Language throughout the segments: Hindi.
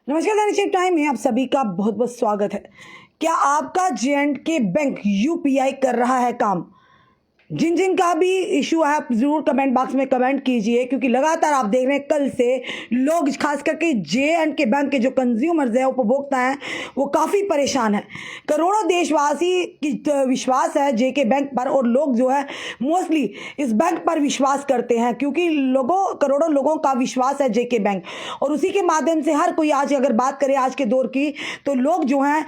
नमस्कार, दैनिक टाइम में आप सभी का बहुत बहुत स्वागत है। क्या आपका J&K बैंक यूपीआई कर रहा है काम? जिन जिन का भी इशू है आप जरूर कमेंट बॉक्स में कमेंट कीजिए, क्योंकि लगातार आप देख रहे हैं कल से लोग, खास करके J&K बैंक के जो कंज्यूमर्स हैं, उपभोक्ता हैं, वो काफ़ी परेशान हैं। करोड़ों देशवासी की विश्वास है JK बैंक पर, और लोग जो है मोस्टली इस बैंक पर विश्वास करते हैं, क्योंकि करोड़ों लोगों का विश्वास है JK बैंक, और उसी के माध्यम से हर कोई, आज अगर बात करें आज के दौर की, तो लोग जो हैं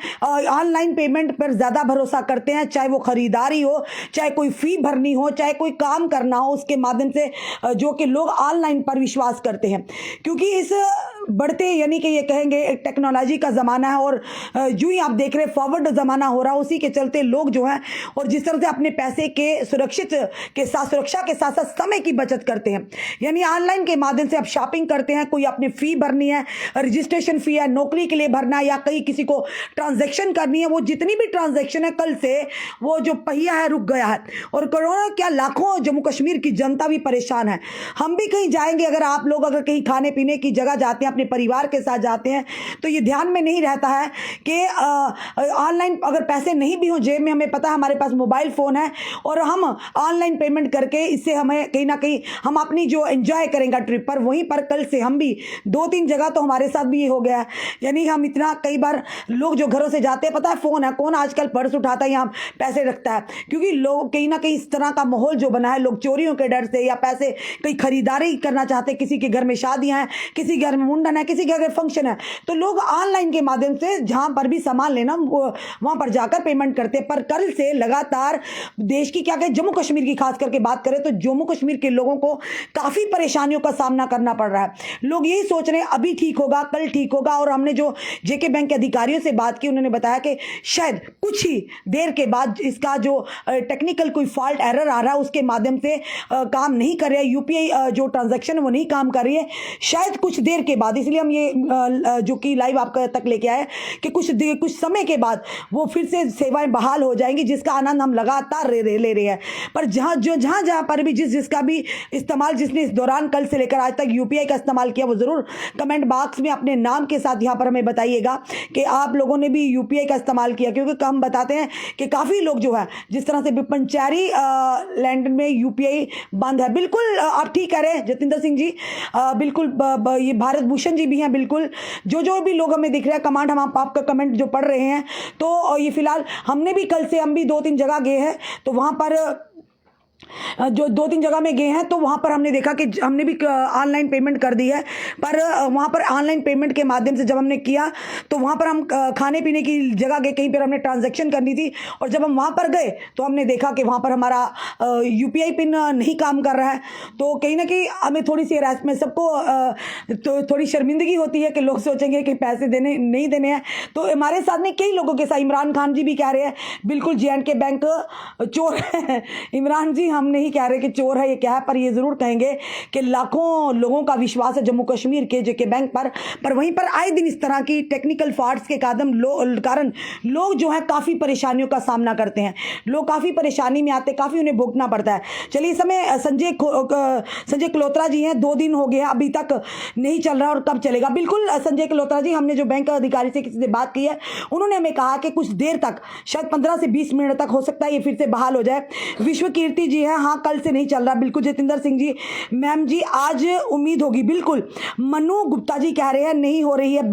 ऑनलाइन पेमेंट पर ज़्यादा भरोसा करते हैं। चाहे वो खरीदारी हो, चाहे कोई फ़ी भरनी हो, चाहे कोई काम करना हो, उसके माध्यम से जो कि लोग ऑनलाइन पर विश्वास करते हैं, क्योंकि इस बढ़ते, यानी कि ये कहेंगे टेक्नोलॉजी का ज़माना है, और जो ही आप देख रहे फॉरवर्ड ज़माना हो रहा है, उसी के चलते लोग जो हैं, और जिस तरह से अपने पैसे के सुरक्षा के साथ साथ समय की बचत करते हैं, यानी ऑनलाइन के माध्यम से आप शॉपिंग करते हैं, कोई अपनी फ़ी भरनी है, रजिस्ट्रेशन फ़ी है, नौकरी के लिए भरना है, या कहीं किसी को ट्रांजैक्शन करनी है, वो जितनी भी ट्रांजैक्शन है, कल से वो जो पहिया है रुक गया है, और करोड़ों क्या लाखों जम्मू कश्मीर की जनता भी परेशान है। हम भी कहीं जाएंगे, अगर कहीं खाने पीने की जगह जाते हैं, अपने परिवार के साथ जाते हैं, तो ये ध्यान में नहीं रहता है कि ऑनलाइन अगर पैसे नहीं भी हों जेब में, हमें पता है हमारे पास मोबाइल फ़ोन है, और हम ऑनलाइन पेमेंट करके इससे हमें कहीं ना कहीं हम अपनी जो एंजॉय करेंगे ट्रिप पर, वहीं पर कल से हम भी 2-3 जगह तो हमारे साथ भी ये हो गया है। यानी हम इतना, कई बार लोग जो घरों से जाते हैं, पता है फ़ोन है, कौन आजकल पर्स उठाता है, यहाँ पैसे रखता है, क्योंकि लोग कहीं ना कहीं इस तरह का माहौल जो बना है, लोग चोरियों के डर से, या पैसे कहीं खरीदारी करना चाहते हैं, किसी के घर में शादियां हैं, किसी घर में मुंडन है, किसी के घर फंक्शन है, तो लोग ऑनलाइन के माध्यम से जहां पर भी सामान लेना वहां पर जाकर पेमेंट करते हैं। पर कल से लगातार देश की, क्या कहें, जम्मू कश्मीर की खास करके बात करें तो जम्मू कश्मीर के लोगों को काफ़ी परेशानियों का सामना करना पड़ रहा है। लोग यही सोच रहे हैं अभी ठीक होगा, कल ठीक होगा, और हमने जो JK बैंक के अधिकारियों से बात की, उन्होंने बताया कि शायद कुछ ही देर के बाद इसका जो टेक्निकल कोई फॉल्ट एरर आ रहा है, उसके माध्यम से काम नहीं कर रहा है, यूपीआई जो ट्रांजैक्शन वो नहीं काम कर रही है, शायद कुछ देर के बाद। इसलिए हम ये जो कि लाइव आपका तक लेके आए कि कुछ समय के बाद वो फिर से सेवाएं बहाल हो जाएंगी, जिसका आनंद हम लगातार ले रहे हैं। पर जहाँ पर भी जिसका भी इस्तेमाल, जिसने इस दौरान कल से लेकर आज तक यूपीआई का इस्तेमाल किया, वो ज़रूर कमेंट बॉक्स में अपने नाम के साथ यहाँ पर हमें बताइएगा कि आप लोगों ने भी यूपीआई का इस्तेमाल किया, क्योंकि हम बताते हैं कि काफ़ी लोग जो है, जिस तरह से पंचैरी लैंड में यूपीआई बंद है। बिल्कुल आप ठीक कह रहे हैं जतिंदर सिंह जी, बिल्कुल ये भारत भूषण जी भी हैं, बिल्कुल जो भी लोग हमें दिख रहे हैं, कमांड हम आपका कमेंट जो पढ़ रहे हैं, तो ये फिलहाल हमने भी कल से, हम भी 2-3 जगह गए हैं, तो वहाँ पर जो 2-3 जगह में गए हैं, तो वहाँ पर हमने देखा कि हमने भी ऑनलाइन पेमेंट कर दी है। पर वहाँ पर ऑनलाइन पेमेंट के माध्यम से जब हमने किया, तो वहाँ पर हम खाने पीने की जगह गए, कहीं पर हमने ट्रांजैक्शन करनी थी, और जब हम वहाँ पर गए तो हमने देखा कि वहाँ पर हमारा यूपीआई पिन नहीं काम कर रहा है। तो कहीं ना कहीं हमें थोड़ी सी में सबको तो थोड़ी शर्मिंदगी होती है कि लोग सोचेंगे कि पैसे नहीं देने हैं। तो हमारे साथ में कई लोगों के साथ, इमरान खान जी भी कह रहे हैं बिल्कुल J&K बैंक चोर है। इमरान जी, हम नहीं कह रहे कि चोर है, ये क्या है, पर ये ज़रूर कहेंगे कि लाखों लोगों का विश्वास है जम्मू कश्मीर के JK बैंक पर वहीं पर आए दिन इस तरह की टेक्निकल फॉल्ट्स के कारण लोग जो है काफ़ी परेशानियों का सामना करते हैं, लोग काफ़ी परेशानी में आते हैं, काफ़ी उन्हें भुगतना पड़ता है। चलिए, इस समय संजय कलोत्रा जी हैं, 2 दिन हो गए अभी तक नहीं चल रहा, और कब चलेगा? बिल्कुल संजय कलोत्रा जी, हमने जो बैंक अधिकारी से किसी से बात की है, उन्होंने हमें कहा कि कुछ देर तक, शायद 15 से 20 मिनट तक हो सकता है ये फिर से बहाल हो जाए। विश्व कीर्ति जी हैं, हाँ कल से नहीं चल रहा, बिल्कुल। जतिंदर सिंह जी, मैम जी आज उम्मीद होगी, बिल्कुल। मनु गुप्ता जी कह रहे हैं नहीं हो रही है,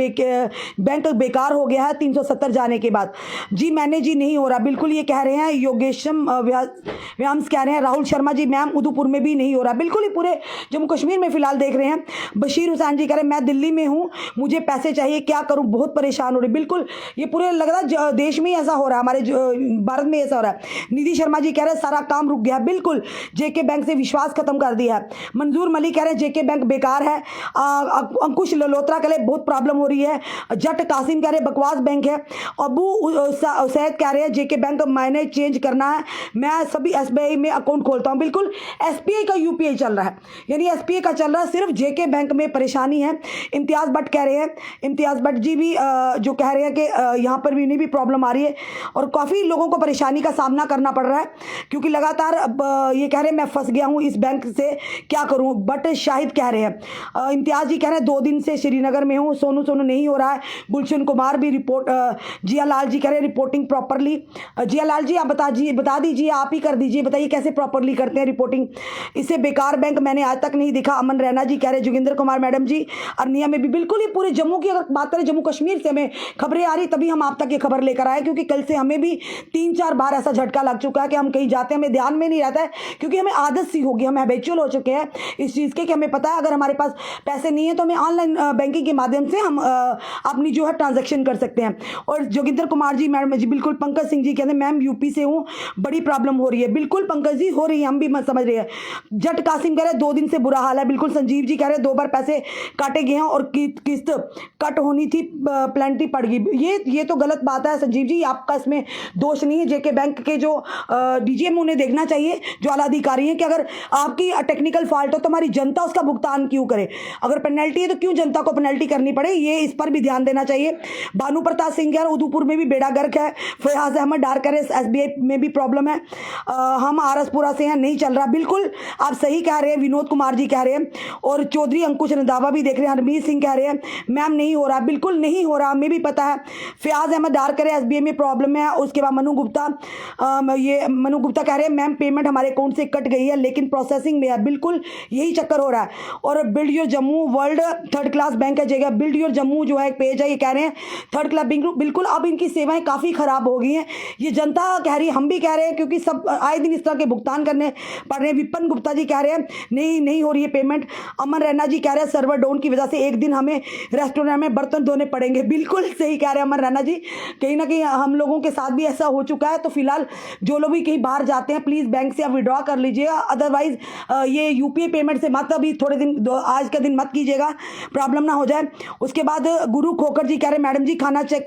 बैंक बेकार हो गया है 370 जाने के बाद। जी मैंने जी नहीं हो रहा, बिल्कुल ये कह रहे हैं। योगेशम व्यायाम्स कह रहे हैं। राहुल शर्मा जी, मैम उदयपुर में भी नहीं हो रहा, बिल्कुल ही पूरे जम्मू कश्मीर में फिलहाल देख रहे हैं। बशीर हुसैन जी कह रहे हैं मैं दिल्ली में हूँ, मुझे पैसे चाहिए, क्या करूँ, बहुत परेशान हो रही। बिल्कुल ये पूरे लग रहा है देश में ही ऐसा हो रहा है, हमारे भारत में ऐसा हो रहा है। निधि शर्मा जी कह रहे हैं सारा काम रुक गया, बिल्कुल JK बैंक से विश्वास खत्म कर दिया है। मंजूर मलिक कह रहे हैं JK बैंक बेकार है। अंकुश ललोत्रा कह रहे बहुत प्रॉब्लम हो रही है। जट कासिम कह रहे हैं बकवास बैंक है। अबू सैद कह रहे हैं जेके बैंक मैंने चेंज करना है, मैं सभी एसबीआई में अकाउंट खोलता हूं। बिल्कुल एसबीआई का यूपीआई चल रहा है, यानी एसबीआई का चल रहा है, सिर्फ जेके बैंक में परेशानी है। इम्तियाज़ भट्ट कह रहे हैं, इम्तियाज़ भट्ट जी भी जो कह रहे हैं कि यहाँ पर भी इन्हें भी प्रॉब्लम आ रही है और काफ़ी लोगों को परेशानी का सामना करना पड़ रहा है, क्योंकि लगातार अब ये कह रहे हैं मैं फंस गया हूँ इस बैंक से, क्या करूँ। बट शाहिद कह रहे हैं, इम्तियाज़ जी कह रहे हैं 2 दिन से श्रीनगर में हूँ, सोनू सोनू नहीं हो रहा है। गुलशन कुमार भी रिपोर्ट, जिया लाल जी कह रहे हैं रिपोर्टिंग प्रॉपरली। जिया लाल जी आप बता दीजिए, आप ही कर दीजिए, बताइए कैसे प्रॉपरली करते हैं रिपोर्टिंग। इससे बेकार बैंक मैंने आज तक नहीं देखा। अमन रैना जी कह रहे हैं, जोगिंदर कुमार मैडम जी अरनिया में भी बिल्कुल ही पूरे जम्मू की अगर बात करें, जम्मू कश्मीर से हमें खबरें आ रही तभी हम आप तक ये खबर लेकर आए, क्योंकि कल से हमें भी 3-4 बार ऐसा झटका लग चुका है कि हम कहीं जाते हैं हमें ध्यान में नहीं रहता है, क्योंकि हमें आदत सी होगी, हम हैबिचुअल हो चुके हैं इस चीज़ के कि हमें पता है अगर हमारे पास पैसे नहीं है तो हमें ऑनलाइन बैंकिंग के माध्यम से हम अपनी जो है ट्रांजेक्शन कर सकते हैं। और जोगिंदर कुमार जी मैडम जी बिल्कुल। पंकज सिंह जी कहते हैं मैम यूपी से हूँ, बड़ी प्रॉब्लम हो रही है। बिल्कुल पंकज जी हो रही है, हम भी समझ रहे हैं। जट कासिम कह रहे हैं 2 दिन से बुरा हाल है। बिल्कुल संजीव जी कह रहे हैं 2 बार पैसे काटे गए हैं और किस्त कट होनी थी, प्लेंटी पड़ गई। ये तो गलत बात है संजीव जी, आपका इसमें दोष नहीं है। जेके बैंक के जो डीजीएम उन्हें देखना चाहिए, जो आला अधिकारी हैं, कि अगर आपकी टेक्निकल फॉल्ट हो तो हमारी जनता उसका भुगतान क्यों करे। अगर पेनल्टी है तो क्यों जनता को पेनल्टी करनी पड़े, ये इस पर भी ध्यान देना चाहिए। भानु प्रताप सिंह यार उदयपुर में भी बेड़ा गर्क है। फयाज अहमद डार कर एसबीआई में भी प्रॉब्लम है। हम आरसपुरा से हैं, नहीं चल रहा। बिल्कुल आप सही कह रहे हैं। विनोद कुमार जी कह रहे हैं और चौधरी अंकुश रंधावा भी देख रहे हैं। हरमीत सिंह कह रहे हैं मैम नहीं हो रहा, बिल्कुल नहीं हो रहा, हमें भी पता है। फयाज अहमद डार कर एसबीआई में प्रॉब्लम है। उसके बाद मनु गुप्ता कह रहे हैं मैम पेमेंट हमारे अकाउंट से कट गई है लेकिन प्रोसेसिंग में है। बिल्कुल यही चक्कर हो रहा है। और build your Jammu world 3rd class bank है जगह, बिल्ड योर जम्मू जो है एक पेज है, ये कह रहे हैं 3rd क्लास। बिल्कुल अब इनकी सेवाएं काफ़ी ख़राब हो गई हैं, ये जनता कह रही है, हम भी कह रहे हैं, क्योंकि सब आए दिन इस तरह के भुगतान करने पड़ रहे हैं। विपिन गुप्ता जी कह रहे हैं नहीं हो रही है पेमेंट। अमन रैना जी कह रहे हैं सर्वर डाउन की वजह से एक दिन हमें रेस्टोरेंट में बर्तन धोने पड़ेंगे। बिल्कुल सही कह रहे हैं अमन रैना जी, कहीं ना कहीं हम लोगों के साथ भी ऐसा हो चुका है। तो फिलहाल जो लोग भी कहीं बाहर जाते हैं प्लीज़ बैंक से आप विड्रॉ कर लीजिएगा, अदरवाइज ये यूपीआई पेमेंट से मत अभी थोड़े दिन आज का दिन मत कीजिएगा, प्रॉब्लम ना हो जाए। उसके बाद गुरु खोकर जी कह रहे हैं मैडम जी खाना चेक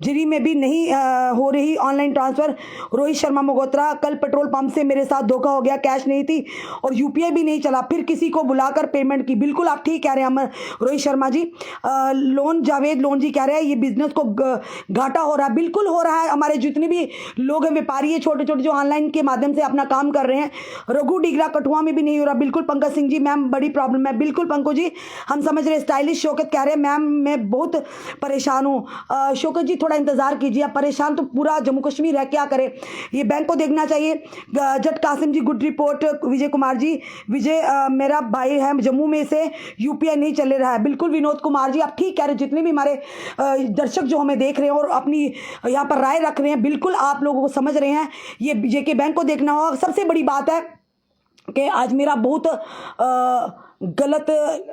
जिरी में भी नहीं हो रही ऑनलाइन ट्रांसफ़र। रोहित शर्मा मोगोत्रा कल पेट्रोल पंप से मेरे साथ धोखा हो गया, कैश नहीं थी और यूपीआई भी नहीं चला, फिर किसी को बुलाकर पेमेंट की। बिल्कुल आप ठीक कह रहे हैं रोहित शर्मा जी। जावेद लोन जी कह रहे हैं ये बिजनेस को घाटा हो रहा है। बिल्कुल हो रहा है, हमारे जितने भी लोग हैं व्यापारी है छोटे छोटे जो ऑनलाइन के माध्यम से अपना काम कर रहे हैं। रघु डिगरा कठुआ में भी नहीं हो रहा। बिल्कुल पंकज सिंह जी मैम बड़ी प्रॉब्लम है। बिल्कुल पंकज जी हम समझ रहे हैं। स्टाइलिश शौकत कह रहे हैं मैम मैं बहुत परेशान हूँ। शौकत जी थोड़ा इंतजार कीजिए, आप परेशान तो पूरा जम्मू कश्मीर है, क्या करे, ये बैंक को देखना चाहिए। जट कासिम जी गुड रिपोर्ट। विजय कुमार जी मेरा भाई है जम्मू में से यूपीआई नहीं चल रहा है। बिल्कुल विनोद कुमार जी आप ठीक कह रहे हैं। जितने भी हमारे दर्शक जो हमें देख रहे हैं और अपनी यहाँ पर राय रख रहे हैं, बिल्कुल आप लोगों को समझ रहे हैं, ये जेके बैंक को देखना होगा। सबसे बड़ी बात है कि आज मेरा बहुत गलत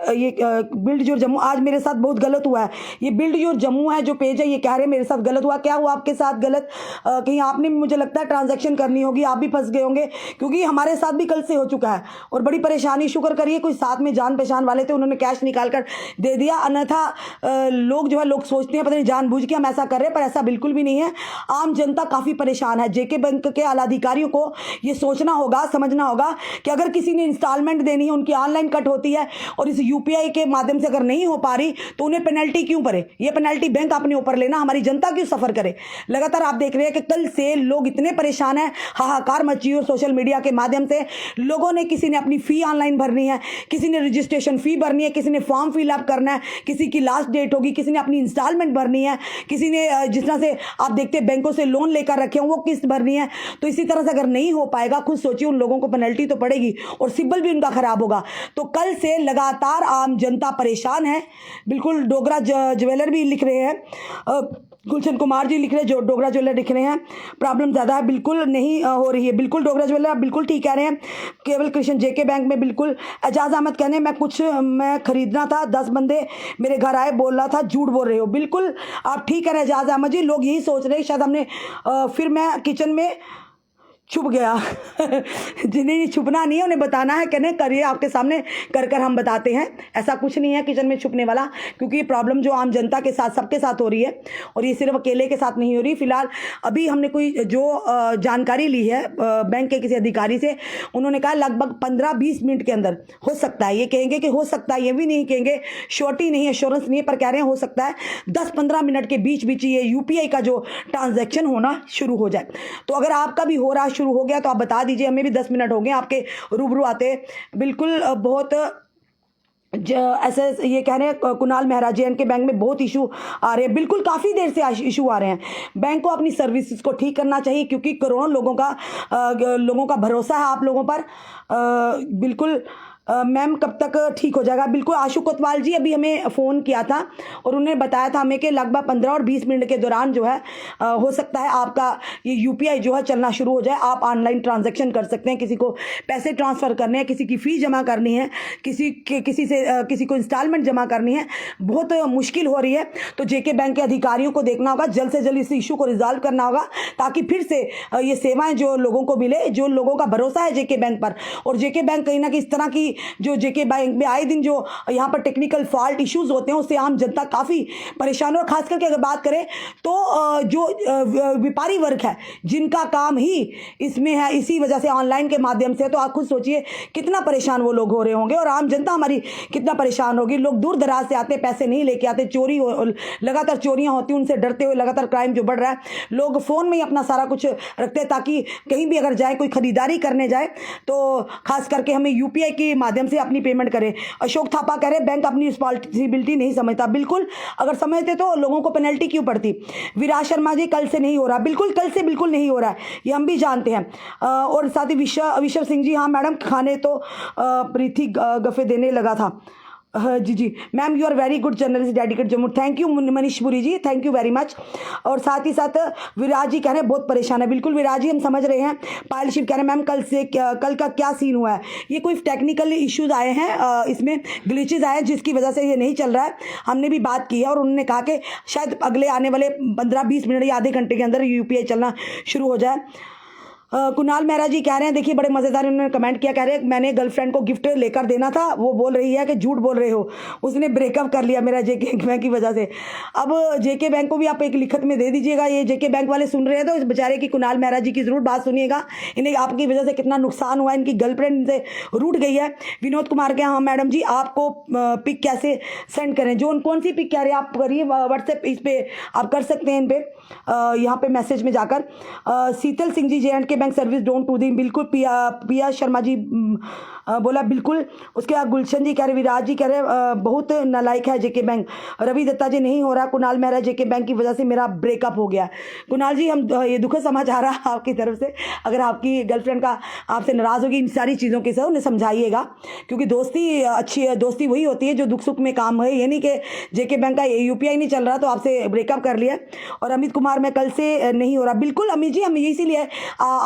ये बिल्ड योर जम्मू आज मेरे साथ बहुत गलत हुआ है। ये बिल्ड योर जम्मू है जो पेज है, ये कह रहे हैं मेरे साथ गलत हुआ। क्या हुआ आपके साथ गलत? कहीं आपने मुझे लगता है ट्रांजैक्शन करनी होगी, आप भी फंस गए होंगे, क्योंकि हमारे साथ भी कल से हो चुका है और बड़ी परेशानी। शुक्र करिए कोई साथ में जान पहचान वाले थे, उन्होंने कैश निकाल कर दे दिया, अन्यथा लोग जो है लोग सोचते हैं पता नहीं जानबूझ के हम ऐसा कर रहे हैं, पर ऐसा बिल्कुल भी नहीं है। आम जनता काफ़ी परेशान है। जेके बैंक के आला अधिकारियों को ये सोचना होगा, समझना होगा कि अगर किसी ने इंस्टॉलमेंट देनी है, उनकी ऑनलाइन कट होती है और इस यूपीआई के माध्यम से अगर नहीं हो पा रही तो उन्हें पेनल्टी क्यों भरे। ये पेनल्टी बैंक अपने ऊपर लेना, हमारी जनता क्यों सफर करे। लगातार आप देख रहे हैं कि कल से लोग इतने परेशान हैं, हाहाकार मची और सोशल मीडिया के माध्यम से लोगों ने, किसी ने अपनी फ़ी ऑनलाइन भरनी है, किसी ने रजिस्ट्रेशन फ़ी भरनी है, किसी ने फॉर्म फिलअप करना है, किसी की लास्ट डेट होगी, किसी ने अपनी इंस्टॉलमेंट भरनी है, किसी ने जिस तरह से आप देखते हैं बैंकों से लोन लेकर रखे हों वो किस्त भरनी है। तो इसी तरह से अगर नहीं हो पाएगा, खुद सोचिए उन लोगों को पेनल्टी तो पड़ेगी और सिबिल भी उनका खराब होगा। तो कल से लगातार आम जनता परेशान है। बिल्कुल डोगरा ज्वेलर भी लिख रहे हैं, गुलशन कुमार जी लिख रहे हैं, जो डोगरा ज्वेलर लिख रहे हैं प्रॉब्लम ज़्यादा है, बिल्कुल नहीं हो रही है। बिल्कुल डोगरा ज्वेलर आप बिल्कुल ठीक कह रहे हैं। केवल कृष्ण जेके बैंक में बिल्कुल। एजाज अहमद कहने मैं खरीदना था, 10 बंदे मेरे घर आए, बोल रहा था झूठ बोल रहे हो। बिल्कुल आप ठीक कह रहे हैं एजाज अहमद जी, लोग यही सोच रहे हैं शायद हमने फिर मैं किचन में छुप गया जिन्हें छुपना नहीं है उन्हें बताना है, कहने करिए आपके सामने कर कर हम बताते हैं। ऐसा कुछ नहीं है किचन में छुपने वाला, क्योंकि ये प्रॉब्लम जो आम जनता के साथ सबके साथ हो रही है और ये सिर्फ अकेले के साथ नहीं हो रही। फिलहाल अभी हमने कोई जो जानकारी ली है बैंक के किसी अधिकारी से, उन्होंने कहा लगभग 15-20 मिनट के अंदर हो सकता है। ये कहेंगे कि हो सकता है, ये भी नहीं कहेंगे, श्योरिटी नहीं है, एश्योरेंस नहीं है, पर कह रहे हैं हो सकता है 10-15 मिनट के बीच बीच ये यूपीआई का जो ट्रांजैक्शन होना शुरू हो जाए। तो अगर आपका भी हो रहा शुरू हो गया तो आप बता दीजिए, हमें भी 10 मिनट हो गए आपके रूबरू आते। बिल्कुल बहुत ऐसे ये कह रहे हैं कुणाल मेहरा जी के बैंक में बहुत इशू आ रहे हैं। बिल्कुल काफ़ी देर से इशू आ रहे हैं। बैंक को अपनी सर्विसेज को ठीक करना चाहिए, क्योंकि करोड़ों लोगों का भरोसा है आप लोगों पर। बिल्कुल मैम कब तक ठीक हो जाएगा? बिल्कुल आशु कोतवाल जी अभी हमें फ़ोन किया था और उन्होंने बताया था हमें कि लगभग 15 और 20 मिनट के दौरान जो है हो सकता है आपका ये यूपीआई जो है चलना शुरू हो जाए। आप ऑनलाइन ट्रांजैक्शन कर सकते हैं, किसी को पैसे ट्रांसफ़र करने हैं, किसी की फ़ीस जमा करनी है, किसी को इंस्टॉलमेंट जमा करनी है, बहुत मुश्किल हो रही है। तो जेके बैंक के अधिकारियों को देखना होगा, जल्द से जल्द इस इशू को रिजॉल्व करना होगा, ताकि फिर से ये सेवाएँ जो लोगों को मिले, जो लोगों का भरोसा है जेके बैंक पर। और जेके बैंक कहीं ना कहीं इस तरह की जो जेके बैंक में आए दिन जो यहाँ पर टेक्निकल फॉल्ट इश्यूज होते हैं उससे आम जनता काफ़ी परेशान है। और खास करके अगर बात करें तो जो व्यापारी वर्ग है जिनका काम ही इसमें है, इसी वजह से ऑनलाइन के माध्यम से, तो आप खुद सोचिए कितना परेशान वो लोग हो रहे होंगे और आम जनता हमारी कितना परेशान होगी। लोग दूर दराज से आते, पैसे नहीं लेके आते, लगातार चोरियाँ होती, उनसे डरते हुए लगातार क्राइम जो बढ़ रहा है। लोग फ़ोन में ही अपना सारा कुछ रखते हैं ताकि कहीं भी अगर जाए, कोई खरीदारी करने जाए तो खास करके हमें यूपीआई के माध्यम से अपनी पेमेंट करें। अशोक थापा कह रहे बैंक अपनी रिस्पॉन्सिबिलिटी नहीं समझता। बिल्कुल, अगर समझते तो लोगों को पेनल्टी क्यों पड़ती? विराज शर्मा जी कल से नहीं हो रहा। बिल्कुल कल से बिल्कुल नहीं हो रहा है, ये हम भी जानते हैं। और साथ ही विश्व सिंह जी, हाँ मैडम खाने तो प्रीति गफे देने लगा था। जी जी ma'am, you are very good journalist, dedicate Jammu. Thank you Manishpuri ji, thank you very much. और साथ ही साथ विराज जी कह रहे हैं बहुत परेशान है। बिल्कुल विराज जी हम समझ रहे हैं। पायल शिव कह रहे हैं मैम कल का क्या सीन हुआ है? ये कोई टेक्निकल इश्यूज आए हैं, इसमें ग्लिचेज आए हैं जिसकी वजह से ये नहीं चल रहा है। हमने भी बात की है और उन्होंने कहा कि शायद अगले आने वाले 15-20 मिनट या आधे घंटे के अंदर यूपीआई चलना शुरू हो जाए। कुणाल मेहरा जी कह रहे हैं, देखिए बड़े मज़ेदार उन्होंने कमेंट किया, कह रहे हैं मैंने गर्लफ्रेंड को गिफ्ट लेकर देना था, वो बोल रही है कि झूठ बोल रहे हो, उसने ब्रेकअप कर लिया मेरा जेके बैंक की वजह से। अब जेके बैंक को भी आप एक लिखत में दे दीजिएगा। ये जेके बैंक वाले सुन रहे हैं तो इस बेचारे की कुणाल मेहरा जी की ज़रूर बात सुनिएगा। इन्हें आपकी वजह से कितना नुकसान हुआ है, इनकी गर्लफ्रेंड इनसे रूठ गई है। विनोद कुमार के, हाँ मैडम जी आपको पिक कैसे सेंड करें? जो कौन सी पिक कह रहे हैं आप करिए व्हाट्सएप, इस पर आप कर सकते हैं, इन पर यहाँ पे मैसेज में जाकर। Sheetal Singh ji J and K bank service डोंट टू दी, बिल्कुल पिया शर्मा जी बोला बिल्कुल। उसके बाद गुलशन जी कह रहे, विराज जी कह रहे बहुत नालायक है जेके बैंक। रवि दत्ता जी नहीं हो रहा कुणाल मेहरा, जेके बैंक की वजह से मेरा ब्रेकअप हो गया। कुणाल जी हम ये दुखद समाचार आ रहा आपकी तरफ से। अगर आपकी गर्लफ्रेंड का आपसे नाराज़ होगी इन सारी चीज़ों के साथ, उन्हें समझाइएगा, क्योंकि दोस्ती अच्छी है, दोस्ती वही होती है जो दुख सुख में काम है। ये नहीं कि जेके बैंक का यूपीआई नहीं चल रहा तो आपसे ब्रेकअप कर लिया। और अमित कुमार में कल से नहीं हो रहा। बिल्कुल अमित जी, हम इसीलिए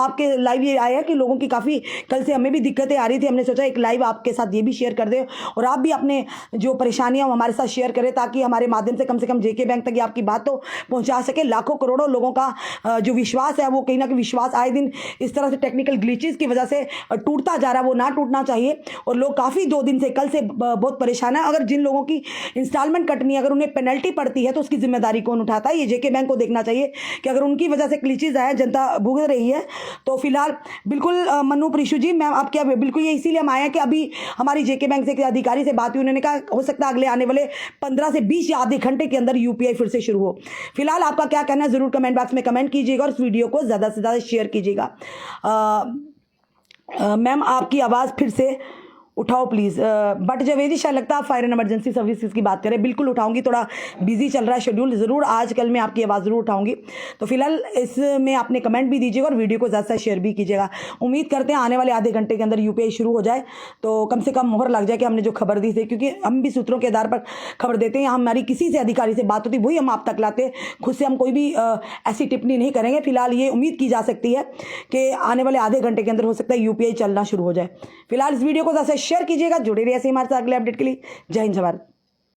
आपके लाइव ये आया कि लोगों की काफ़ी कल से हमें भी दिक्कतें आ रही थी। हमने सोचा एक लाइव आपके साथ ये भी शेयर कर दें और आप भी अपने जो परेशानियां हमारे साथ शेयर करें, ताकि हमारे माध्यम से कम जेके बैंक तक आपकी बात तो पहुंचा सके। लाखों करोड़ों लोगों का जो विश्वास है वो कहीं ना कहीं विश्वास आए दिन इस तरह से टेक्निकल ग्लिचेस की वजह से टूटता जा रहा है, वो ना टूटना चाहिए। और लोग काफ़ी 2 दिन से कल से बहुत परेशान है। अगर जिन लोगों की इंस्टॉलमेंट कटनी है, अगर उन्हें पेनल्टी पड़ती है तो उसकी जिम्मेदारी कौन उठाता है? ये जेके बैंक को देखना चाहिए कि अगर उनकी वजह से ग्लिचेस आए, जनता भुगत रही है। तो फिलहाल बिल्कुल मनु प्रीशु जी, मैम आप क्या, बिल्कुल ये इसीलिए हम आए हैं कि अभी हमारी जेके बैंक से अधिकारी से बात हुई, उन्होंने कहा हो सकता है अगले आने वाले 15 से 20 या आधे घंटे के अंदर यूपीआई फिर से शुरू हो। फिलहाल आपका क्या कहना है जरूर कमेंट बॉक्स में कमेंट कीजिएगा और इस वीडियो को ज़्यादा से ज़्यादा शेयर कीजिएगा। मैम आपकी आवाज़ फिर से उठाओ प्लीज़। बट जवेदी शायद लगता है आप फायर एंड इमरजेंसी सर्विसेज की बात करें। बिल्कुल उठाऊंगी, थोड़ा बिजी चल रहा है शेड्यूल, ज़रूर आज कल मैं आपकी आवाज़ ज़रूर उठाऊंगी। तो फिलहाल इसमें आपने कमेंट भी दीजिएगा और वीडियो को ज़्यादा से शेयर भी कीजिएगा। उम्मीद करते हैं आने वाले आधे घंटे के अंदर यूपीआई शुरू हो जाए, तो कम से कम मोहर लग जाए कि हमने जो खबर दी थी, क्योंकि हम भी सूत्रों के आधार पर खबर देते हैं। हमारी किसी से अधिकारी से बात होती वही हम आप तक लाते हैं, खुद से हम कोई भी ऐसी टिप्पणी नहीं करेंगे। फिलहाल ये उम्मीद की जा सकती है कि आने वाले आधे घंटे के अंदर हो सकता है यूपीआई चलना शुरू हो जाए। फिलहाल इस वीडियो को ज़्यादा से शेयर कीजिएगा, जुड़े रहिए ऐसे हमारे साथ अगले अपडेट के लिए। जय हिंद, जय भारत।